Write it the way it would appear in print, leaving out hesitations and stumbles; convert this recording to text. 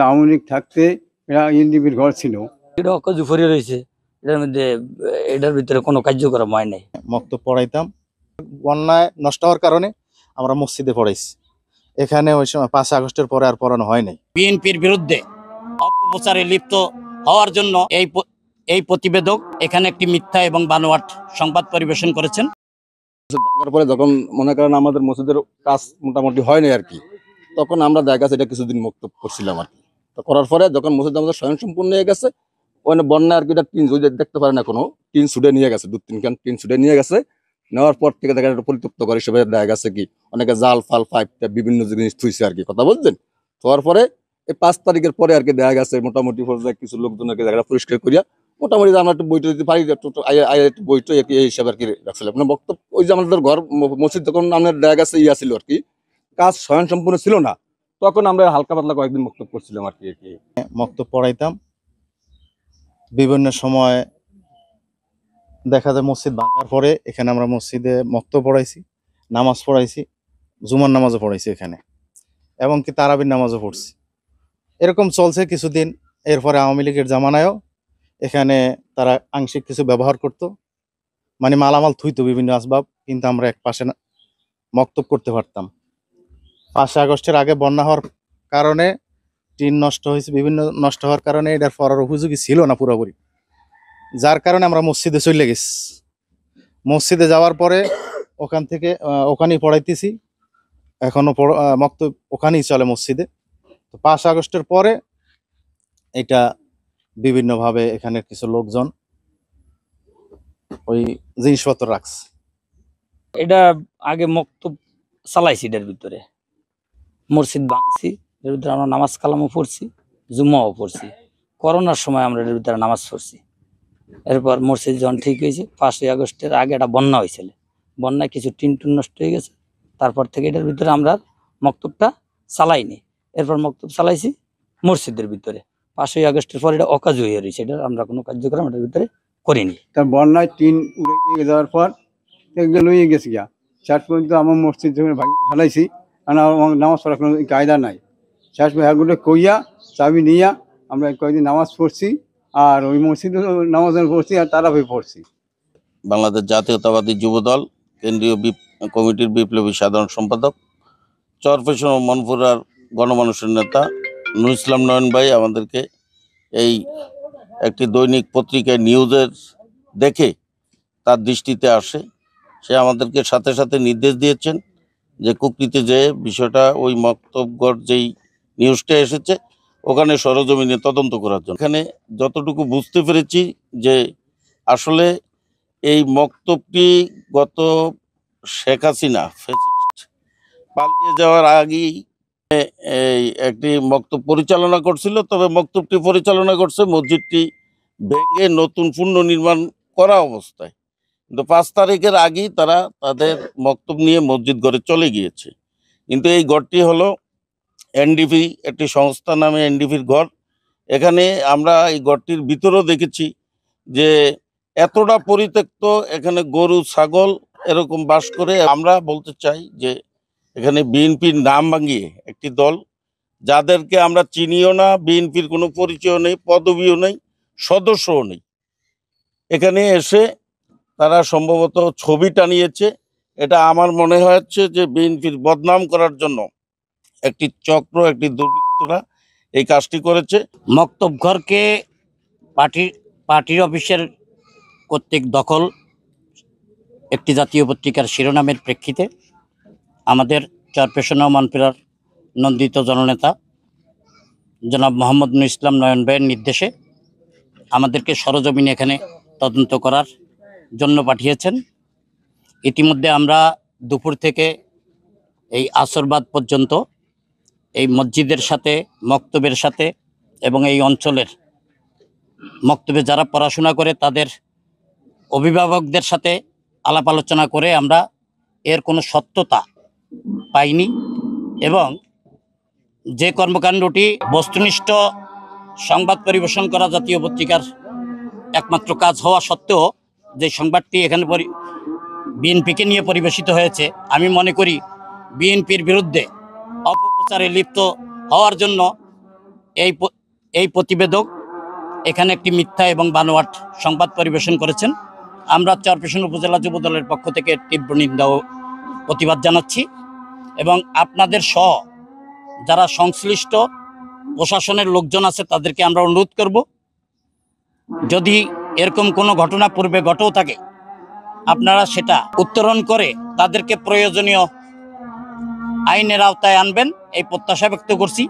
আওয়ামী লীগ থাকতে এরা এনডিপির ঘর ছিল। এটা অকাজুফরি রয়েছে, এটার মধ্যে এটার ভিতরে কোনো কার্যক্রম হয় নাই। মক্তব পড়াইতাম, বন্যায় নষ্ট হওয়ার কারণে আমরা মসজিদে পড়াইছি। এখানে ওই সময় 5 আগস্টের পরে আর পড়ানো হয় নাই। বিএনপির বিরুদ্ধে অপপ্রচারে লিপ্ত হওয়ার জন্য এই প্রতিবেদক এখানে একটি মিথ্যা এবং বানোয়াট সংবাদ পরিবেশন করেছেন। পরে যখন মনে করেন আমাদের মসজিদের কাজ মোটামুটি হয় নাই আর কি, তখন আমরা দেখা গেছে এটা কিছুদিন মুক্ত করছিলাম আর কি। তো করার পরে যখন মসজিদ আমাদের স্বয়ংসম্পূর্ণ হয়ে গেছে, ওখানে বন্যা আর কি এটা টিন দেখতে পারে না, কোনো টিন ছুটে নিয়ে গেছে, 2-3 খান টিন ছুটে নিয়ে গেছে। নেওয়ার পর থেকে দেখা একটা পরিতপ্ত করে হিসেবে দেখা গেছে কি অনেকে জাল ফাল পাইপ বিভিন্ন জিনিস থুইছে আর কি, কথা বলছেন। হওয়ার পরে এই 5 তারিখের পরে আর কি দেখা গেছে মোটামুটি পর্যায়ে কিছু লোকজনকে জায়গাটা পরিষ্কার করিয়া মোটামুটি আমরা একটু বইটা দিতে পারি, একটু বইটা এই হিসাবে আর কি রাখছিলাম। আপনার বক্তব্য ওই যে আমাদের ঘর মসজিদ যখন আমাদের দেখা গেছে ছিল আর কি, কাজ স্বয়ং সম্পূর্ণ ছিল না, তখন আমরা হালকা পাতলা কয়েকদিন বক্তব্য করছিলাম আর কি। মক্তব পড়াইতাম, বিভিন্ন সময় দেখা যায় মসজিদ ভাঙার পরে এখানে আমরা মসজিদে মক্তব পড়াইছি, নামাজ পড়াইছি, জুমার নামাজও পড়াইছি এখানে, এবং কি তারাবির নামাজও পড়ছি। এরকম চলছে কিছুদিন। এরপরে আওয়ামী লীগের জামানায়ও এখানে তারা আংশিক কিছু ব্যবহার করত, মানে মালামাল থুইতো বিভিন্ন আসবাব, কিন্তু আমরা এক পাশে মক্তব করতে পারতাম। 5 আগস্টের আগে বন্যা হওয়ার কারণে টিন নষ্ট হয়েছে, বিভিন্ন নষ্ট হওয়ার কারণে এটার পড়ার উপযোগী ছিল না পুরোপুরি, যার কারণে আমরা মসজিদে চলে গেছি। মসজিদে যাওয়ার পরে ওখান থেকে ওখানেই পড়াইতেছি, এখনো মক্তব ওখানেই চলে মসজিদে। তো 5 আগস্টের পরে এটা বিভিন্নভাবে এখানে কিছু লোকজন ওই জিনিসপত্র রাখছে। এটা আগে মক্তব চালাইছি, এটার ভিতরে মসজিদ ভাঙছি, এর ভিতরে আমরা নামাজ কালামও পড়ছি, জুম্মাও পড়ছি। করোনার সময় আমরা এর ভিতরে নামাজ পড়ছি। এরপর মসজিদ যখন ঠিক হয়েছে 5 আগস্টের আগে একটা বন্যা হয়েছিল, বন্যায় কিছু টিন টুন নষ্ট হয়ে গেছে। তারপর থেকে এটার ভিতরে আমরা মক্তবটা চালাইনি। এরপর মক্তব চালাইছি মসজিদের ভিতরে। 5 আগস্টের পর এটা অকাজ হয়ে রয়েছে, এটা আমরা কোনো কার্যক্রম এটার ভিতরে করিনি। তার বন্যায় টিন উড়ে দিয়ে যাওয়ার পর এগুলো লইয়ে গেছি গিয়া। শেষ পর্যন্ত আমার মসজিদ যখন ভাঙি ফেলাইছি, কারণ আমার নামাজ পড়ার কোনো কায়দা নাই। শেষ পর্যন্ত এগুলো কইয়া চাবি নিয়া আমরা কয়েকদিন নামাজ পড়ছি, আর ওই মসজিদে নামাজ পড়ছি আর তারাবি পড়ছি। বাংলাদেশ জাতীয়তাবাদী যুবদল কেন্দ্রীয় কমিটির বিপ্লবী সাধারণ সম্পাদক, চরফেশন ও মনপুরার গণমানুষের নেতা নুরুল ইসলাম নয়ন ভাই আমাদেরকে এই একটি দৈনিক পত্রিকায় নিউজের দেখে তার দৃষ্টিতে আসে। সে আমাদেরকে সাথে সাথে নির্দেশ দিয়েছেন যে কুকরিতে যে বিষয়টা ওই মক্তবগড় যেই নিউজটা এসেছে ওখানে সরজমিনে তদন্ত করার জন্য। এখানে যতটুকু বুঝতে পেরেছি যে আসলে এই মক্তবটি গত শেখ হাসিনা ফ্যাসিস্ট পালিয়ে যাওয়ার আগেই এই একটি মক্তব পরিচালনা করছিল, তবে মক্তবটি পরিচালনা করছে মসজিদটি ভেঙে নতুন পুনর্নির্মাণ করা অবস্থায়। কিন্তু 5 তারিখের আগেই তারা তাদের মক্তব নিয়ে মসজিদ ঘরে চলে গিয়েছে। কিন্তু এই ঘরটি হলো এনডিপি একটি সংস্থা নামে এনডিপির ঘর। এখানে আমরা এই ঘরটির ভিতরেও দেখেছি যে এতটা পরিত্যক্ত, এখানে গরু ছাগল এরকম বাস করে। আমরা বলতে চাই যে এখানে বিএনপির নাম ভাঙিয়ে একটি দল, যাদেরকে আমরা চিনিও না, বিএনপির কোনো পরিচয় নেই, পদবিও নেই, সদস্যও নেই, এখানে এসে তারা সম্ভবত ছবি টানিয়েছে। এটা আমার মনে হচ্ছে যে বিএনপির বদনাম করার জন্য একটি চক্র, একটি দুর্বৃত্তরা এই কাজটি করেছে। মক্তব ঘরকে পার্টির অফিসের কর্তৃক দখল একটি জাতীয় পত্রিকার শিরোনামের প্রেক্ষিতে আমাদের চরফেশন ও মনপুরার নন্দিত জননেতা জনাব মোহাম্মদ নুরুল ইসলাম নয়ন ভাইয়ের নির্দেশে আমাদেরকে সরজমিনে এখানে তদন্ত করার জন্য পাঠিয়েছেন। ইতিমধ্যে আমরা দুপুর থেকে এই আসরবাদ পর্যন্ত এই মসজিদের সাথে, মক্তবের সাথে এবং এই অঞ্চলের মক্তবে যারা পড়াশোনা করে তাদের অভিভাবকদের সাথে আলাপ আলোচনা করে আমরা এর কোনো সত্যতা পাইনি, এবং যে কর্মকাণ্ডটি বস্তুনিষ্ঠ সংবাদ পরিবেশন করা জাতীয় পত্রিকার একমাত্র কাজ হওয়া সত্ত্বেও যে সংবাদটি এখানে বিএনপিকে নিয়ে পরিবেশিত হয়েছে, আমি মনে করি বিএনপির বিরুদ্ধে অপপ্রচারে লিপ্ত হওয়ার জন্য এই প্রতিবেদক এখানে একটি মিথ্যা এবং বানোয়াট সংবাদ পরিবেশন করেছেন। আমরা চরপেশন উপজেলা যুব দলের পক্ষ থেকে তীব্র নিন্দা ও প্রতিবাদ জানাচ্ছি এবং আপনাদের সহ যারা সংশ্লিষ্ট প্রশাসনের লোকজন আছে তাদেরকে আমরা অনুরোধ করব, যদি এরকম কোনো ঘটনা পূর্বে ঘটেও থাকে আপনারা সেটা উত্তরণ করে তাদেরকে প্রয়োজনীয় আইনের আওতায় আনবেন, এই প্রত্যাশা ব্যক্ত করছি।